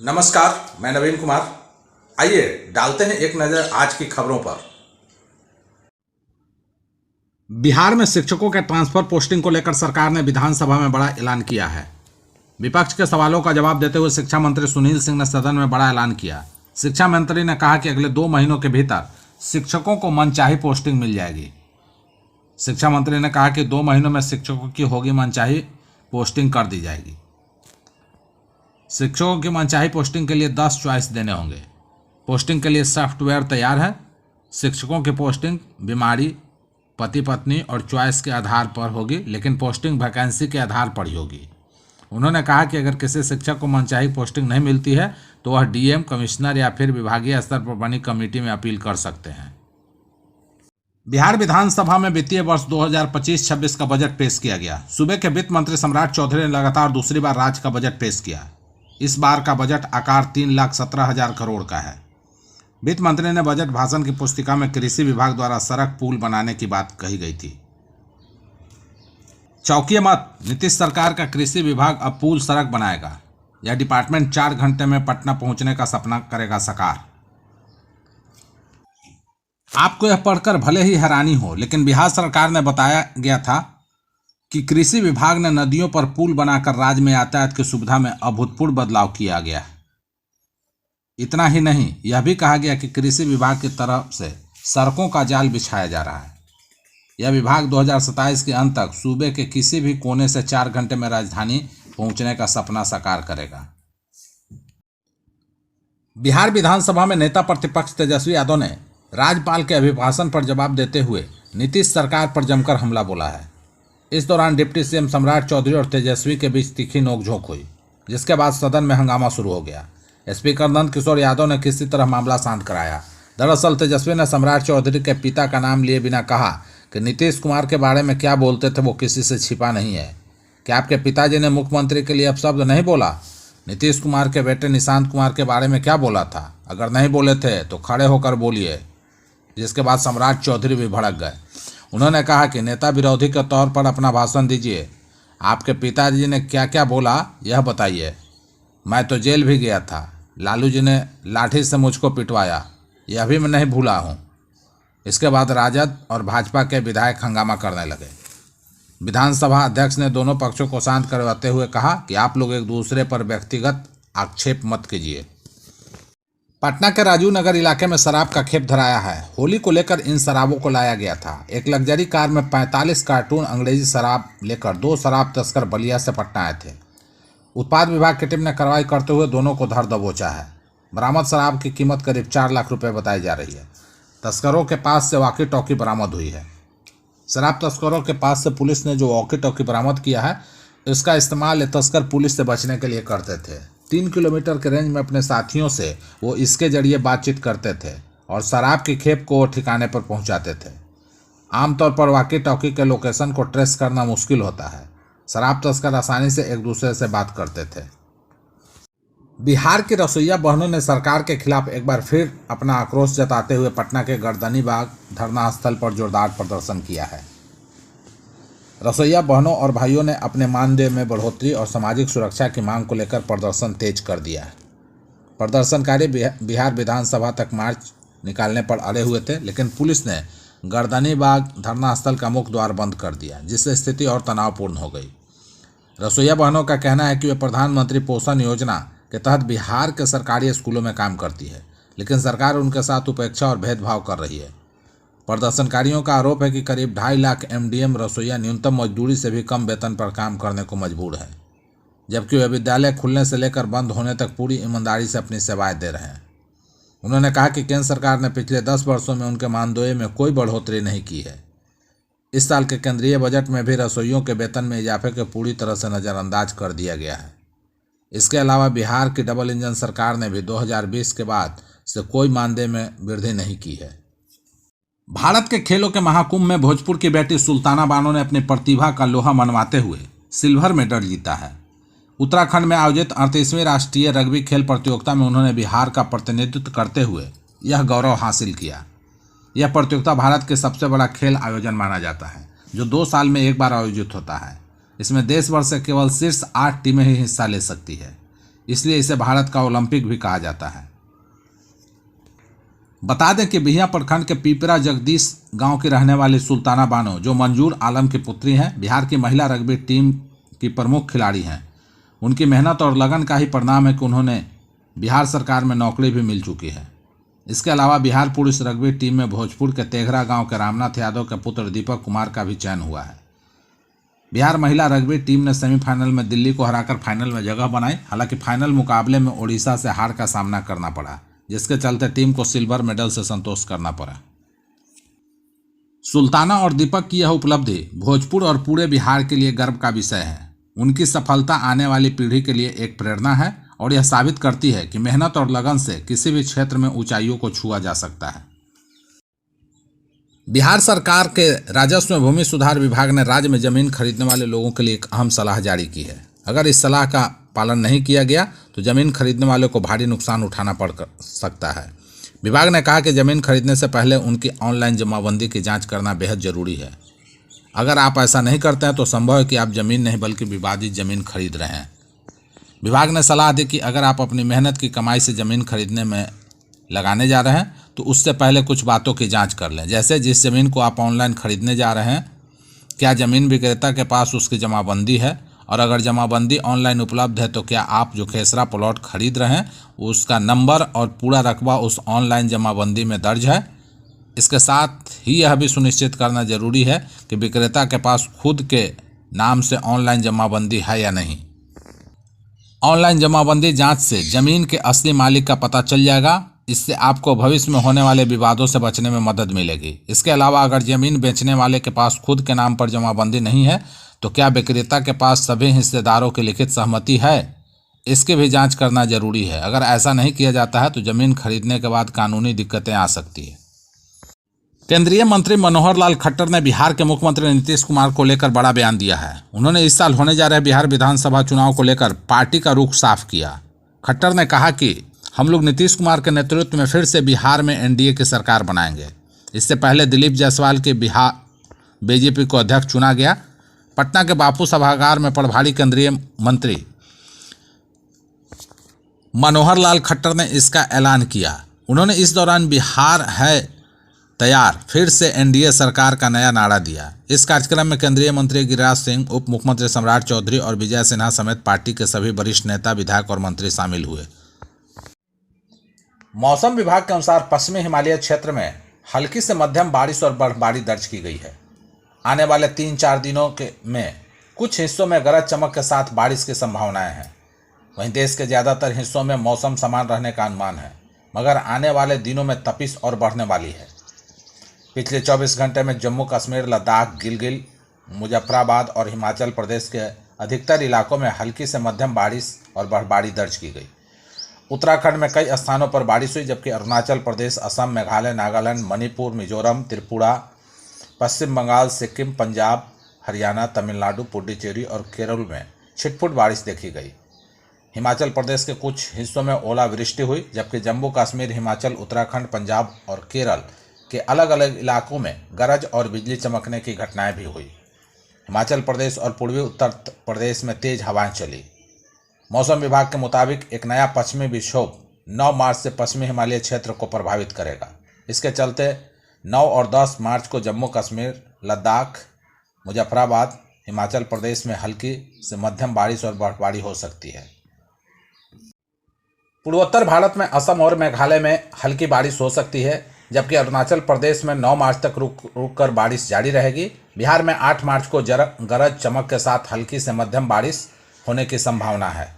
नमस्कार, मैं नवीन कुमार। आइए डालते हैं एक नज़र आज की खबरों पर। बिहार में शिक्षकों के ट्रांसफर पोस्टिंग को लेकर सरकार ने विधानसभा में बड़ा ऐलान किया है। विपक्ष के सवालों का जवाब देते हुए शिक्षा मंत्री सुनील सिंह ने सदन में बड़ा ऐलान किया। शिक्षा मंत्री ने कहा कि अगले 2 महीनों के भीतर शिक्षकों को मनचाही पोस्टिंग मिल जाएगी। शिक्षा मंत्री ने कहा कि 2 महीनों में शिक्षकों की होगी मनचाही पोस्टिंग कर दी जाएगी। शिक्षकों की मनचाही पोस्टिंग के लिए 10 चॉइस देने होंगे। पोस्टिंग के लिए सॉफ्टवेयर तैयार है। शिक्षकों की पोस्टिंग बीमारी, पति पत्नी और चॉइस के आधार पर होगी, लेकिन पोस्टिंग वैकेंसी के आधार पर ही होगी। उन्होंने कहा कि अगर किसी शिक्षक को मनचाही पोस्टिंग नहीं मिलती है तो वह डीएम, कमिश्नर या फिर विभागीय स्तर पर बनी कमेटी में अपील कर सकते हैं। बिहार विधानसभा में वित्तीय वर्ष 2025-26 का बजट पेश किया गया। सूबे के वित्त मंत्री सम्राट चौधरी ने लगातार दूसरी बार राज्य का बजट पेश किया। इस बार का बजट आकार 3,17,000 करोड़ का है। वित्त मंत्री ने बजट भाषण की पुस्तिका में कृषि विभाग द्वारा सड़क पुल बनाने की बात कही गई थी। चौंकिए मत, नीतीश सरकार का कृषि विभाग अब पुल सड़क बनाएगा। यह डिपार्टमेंट 4 घंटे में पटना पहुंचने का सपना करेगा साकार। आपको यह पढ़कर भले ही हैरानी हो, लेकिन बिहार सरकार ने बताया गया था कि कृषि विभाग ने नदियों पर पुल बनाकर राज्य में यातायात की सुविधा में अभूतपूर्व बदलाव किया गया। इतना ही नहीं, यह भी कहा गया कि कृषि विभाग की तरफ से सड़कों का जाल बिछाया जा रहा है। यह विभाग 2027 के अंत तक सूबे के किसी भी कोने से 4 घंटे में राजधानी पहुंचने का सपना साकार करेगा। बिहार विधानसभा में नेता प्रतिपक्ष तेजस्वी यादव ने राज्यपाल के अभिभाषण पर जवाब देते हुए नीतीश सरकार पर जमकर हमला बोला है। इस दौरान डिप्टी सीएम सम्राट चौधरी और तेजस्वी के बीच तीखी नोकझोंक हुई, जिसके बाद सदन में हंगामा शुरू हो गया। स्पीकर नंद किशोर यादव ने किसी तरह मामला शांत कराया। दरअसल तेजस्वी ने सम्राट चौधरी के पिता का नाम लिए बिना कहा कि नीतीश कुमार के बारे में क्या बोलते थे वो किसी से छिपा नहीं है। क्या आपके पिताजी ने मुख्यमंत्री के लिए अपशब्द नहीं बोला? नीतीश कुमार के बेटे निशांत कुमार के बारे में क्या बोला था? अगर नहीं बोले थे तो खड़े होकर बोलिए। जिसके बाद सम्राट चौधरी भी भड़क गए। उन्होंने कहा कि नेता विरोधी के तौर पर अपना भाषण दीजिए। आपके पिताजी ने क्या क्या बोला यह बताइए। मैं तो जेल भी गया था। लालू जी ने लाठी से मुझको पिटवाया, यह भी मैं नहीं भूला हूँ। इसके बाद राजद और भाजपा के विधायक हंगामा करने लगे। विधानसभा अध्यक्ष ने दोनों पक्षों को शांत करवाते हुए कहा कि आप लोग एक दूसरे पर व्यक्तिगत आक्षेप मत कीजिए। पटना के राजीव नगर इलाके में शराब का खेप धराया है। होली को लेकर इन शराबों को लाया गया था। एक लग्जरी कार में 45 कार्टून अंग्रेजी शराब लेकर 2 शराब तस्कर बलिया से पटना आए थे। उत्पाद विभाग की टीम ने कार्रवाई करते हुए दोनों को धर दबोचा है। बरामद शराब की कीमत करीब 4 लाख रुपए बताई जा रही है। तस्करों के पास से वॉकी टॉकी बरामद हुई है। शराब तस्करों के पास से पुलिस ने जो वॉकी टॉकी बरामद किया है, इसका इस्तेमाल ये तस्कर पुलिस से बचने के लिए करते थे। 3 किलोमीटर के रेंज में अपने साथियों से वो इसके जरिए बातचीत करते थे और शराब की खेप को ठिकाने पर पहुंचाते थे। आमतौर पर वॉकी टॉकी के लोकेशन को ट्रेस करना मुश्किल होता है। शराब तस्कर आसानी से एक दूसरे से बात करते थे। बिहार की रसोइया बहनों ने सरकार के खिलाफ एक बार फिर अपना आक्रोश जताते हुए पटना के गर्दनी बाग धरना स्थल पर जोरदार प्रदर्शन किया है। रसोइया बहनों और भाइयों ने अपने मानदेय में बढ़ोतरी और सामाजिक सुरक्षा की मांग को लेकर प्रदर्शन तेज कर दिया है। प्रदर्शनकारी बिहार विधानसभा तक मार्च निकालने पर अड़े हुए थे, लेकिन पुलिस ने गर्दनी बाग धरना स्थल का मुख्य द्वार बंद कर दिया, जिससे स्थिति और तनावपूर्ण हो गई। रसोइया बहनों का कहना है कि वे प्रधानमंत्री पोषण योजना के तहत बिहार के सरकारी स्कूलों में काम करती है, लेकिन सरकार उनके साथ उपेक्षा और भेदभाव कर रही है। प्रदर्शनकारियों का आरोप है कि करीब 2.5 लाख एमडीएम रसोइया न्यूनतम मजदूरी से भी कम वेतन पर काम करने को मजबूर है, जबकि वे विद्यालय खुलने से लेकर बंद होने तक पूरी ईमानदारी से अपनी सेवाएं दे रहे हैं। उन्होंने कहा कि केंद्र सरकार ने पिछले 10 वर्षों में उनके मानदेय में कोई बढ़ोतरी नहीं की है। इस साल के केंद्रीय बजट में भी रसोइयों के वेतन में इजाफे को पूरी तरह से नज़रअंदाज कर दिया गया है। इसके अलावा बिहार की डबल इंजन सरकार ने भी 2020 के बाद से कोई मानदेय में वृद्धि नहीं की है। भारत के खेलों के महाकुंभ में भोजपुर की बेटी सुल्ताना बानो ने अपनी प्रतिभा का लोहा मनवाते हुए सिल्वर मेडल जीता है। उत्तराखंड में आयोजित 38वीं राष्ट्रीय रग्बी खेल प्रतियोगिता में उन्होंने बिहार का प्रतिनिधित्व करते हुए यह गौरव हासिल किया। यह प्रतियोगिता भारत के सबसे बड़ा खेल आयोजन माना जाता है, जो 2 साल में एक बार आयोजित होता है। इसमें देश भर से केवल शीर्ष 8 टीमें ही हिस्सा ले सकती है। इसलिए इसे भारत का ओलंपिक भी कहा जाता है। बता दें कि बिहियां प्रखंड के पीपरा जगदीश गांव की रहने वाली सुल्ताना बानो, जो मंजूर आलम की पुत्री हैं, बिहार की महिला रग्बी टीम की प्रमुख खिलाड़ी हैं। उनकी मेहनत और लगन का ही परिणाम है कि उन्होंने बिहार सरकार में नौकरी भी मिल चुकी है। इसके अलावा बिहार पुरुष रग्बी टीम में भोजपुर के तेघरा गांव के रामनाथ यादव के पुत्र दीपक कुमार का भी चयन हुआ है। बिहार महिला रग्बी टीम ने सेमीफाइनल में दिल्ली को हराकर फाइनल में जगह बनाई। हालांकि फाइनल मुकाबले में ओडिशा से हार का सामना करना पड़ा, जिसके चलते टीम को सिल्वर मेडल से संतोष करना पड़ा। सुल्ताना और दीपक की यह उपलब्धि भोजपुर और पूरे बिहार के लिए गर्व का विषय है। उनकी सफलता आने वाली पीढ़ी के लिए एक प्रेरणा है और यह साबित करती है कि मेहनत और लगन से किसी भी क्षेत्र में ऊंचाइयों को छुआ जा सकता है। बिहार सरकार के राजस्व में भूमि सुधार विभाग ने राज्य में जमीन खरीदने वाले लोगों के लिए एक अहम सलाह जारी की है। अगर इस सलाह का पालन नहीं किया गया तो जमीन खरीदने वालों को भारी नुकसान उठाना पड़ सकता है। विभाग ने कहा कि जमीन खरीदने से पहले उनकी ऑनलाइन जमाबंदी की जांच करना बेहद जरूरी है। अगर आप ऐसा नहीं करते हैं तो संभव है कि आप जमीन नहीं बल्कि विवादित जमीन खरीद रहे हैं। विभाग ने सलाह दी कि अगर आप अपनी मेहनत की कमाई से जमीन खरीदने में लगाने जा रहे हैं तो उससे पहले कुछ बातों की जांच कर लें। जैसे जिस जमीन को आप ऑनलाइन खरीदने जा रहे हैं, क्या जमीन विक्रेता के पास उसकी जमाबंदी है, और अगर जमाबंदी ऑनलाइन उपलब्ध है तो क्या आप जो खेसरा प्लॉट खरीद रहे हैं उसका नंबर और पूरा रकबा उस ऑनलाइन जमाबंदी में दर्ज है। इसके साथ ही यह भी सुनिश्चित करना जरूरी है कि विक्रेता के पास खुद के नाम से ऑनलाइन जमाबंदी है या नहीं। ऑनलाइन जमाबंदी जांच से जमीन के असली मालिक का पता चल जाएगा। इससे आपको भविष्य में होने वाले विवादों से बचने में मदद मिलेगी। इसके अलावा अगर जमीन बेचने वाले के पास खुद के नाम पर जमाबंदी नहीं है तो क्या विक्रेता के पास सभी हिस्सेदारों की लिखित सहमति है, इसकी भी जांच करना जरूरी है। अगर ऐसा नहीं किया जाता है तो जमीन खरीदने के बाद कानूनी दिक्कतें आ सकती है। केंद्रीय मंत्री मनोहर लाल खट्टर ने बिहार के मुख्यमंत्री नीतीश कुमार को लेकर बड़ा बयान दिया है। उन्होंने इस साल होने जा रहे बिहार विधानसभा चुनाव को लेकर पार्टी का रुख साफ किया। खट्टर ने कहा कि हम लोग नीतीश कुमार के नेतृत्व में फिर से बिहार में एनडीए की सरकार बनाएंगे। इससे पहले दिलीप जायसवाल के बिहार बीजेपी को अध्यक्ष चुना गया। पटना के बापू सभागार में प्रभारी केंद्रीय मंत्री मनोहर लाल खट्टर ने इसका ऐलान किया। उन्होंने इस दौरान बिहार है तैयार फिर से एनडीए सरकार का नया नारा दिया। इस कार्यक्रम में केंद्रीय मंत्री गिरिराज सिंह, उप मुख्यमंत्री सम्राट चौधरी और विजय सिन्हा समेत पार्टी के सभी वरिष्ठ नेता, विधायक और मंत्री शामिल हुए। मौसम विभाग के अनुसार पश्चिमी हिमालय क्षेत्र में हल्की से मध्यम बारिश और बर्फबारी दर्ज की गई है। आने वाले 3-4 दिनों में कुछ हिस्सों में गरज चमक के साथ बारिश की संभावनाएं हैं। वहीं देश के ज़्यादातर हिस्सों में मौसम समान रहने का अनुमान है, मगर आने वाले दिनों में तपिश और बढ़ने वाली है। पिछले 24 घंटे में जम्मू कश्मीर, लद्दाख, गिलगित, मुजफ्फराबाद और हिमाचल प्रदेश के अधिकतर इलाकों में हल्की से मध्यम बारिश और बर्फबारी दर्ज की गई। उत्तराखंड में कई स्थानों पर बारिश हुई, जबकि अरुणाचल प्रदेश, असम, मेघालय, नागालैंड, मणिपुर, मिजोरम, त्रिपुरा, पश्चिम बंगाल, सिक्किम, पंजाब, हरियाणा, तमिलनाडु, पुडुचेरी और केरल में छिटपुट बारिश देखी गई। हिमाचल प्रदेश के कुछ हिस्सों में ओलावृष्टि हुई, जबकि जम्मू कश्मीर, हिमाचल, उत्तराखंड, पंजाब और केरल के अलग अलग इलाकों में गरज और बिजली चमकने की घटनाएं भी हुई। हिमाचल प्रदेश और पूर्वी उत्तर प्रदेश में तेज हवाएं चली। मौसम विभाग के मुताबिक एक नया पश्चिमी विक्षोभ 9 मार्च से पश्चिमी हिमालय क्षेत्र को प्रभावित करेगा। इसके चलते 9 और 10 मार्च को जम्मू कश्मीर, लद्दाख, मुजफ्फराबाद, हिमाचल प्रदेश में हल्की से मध्यम बारिश और बर्फबारी हो सकती है। पूर्वोत्तर भारत में असम और मेघालय में हल्की बारिश हो सकती है, जबकि अरुणाचल प्रदेश में 9 मार्च तक रुक कर बारिश जारी रहेगी। बिहार में 8 मार्च को गरज चमक के साथ हल्की से मध्यम बारिश होने की संभावना है।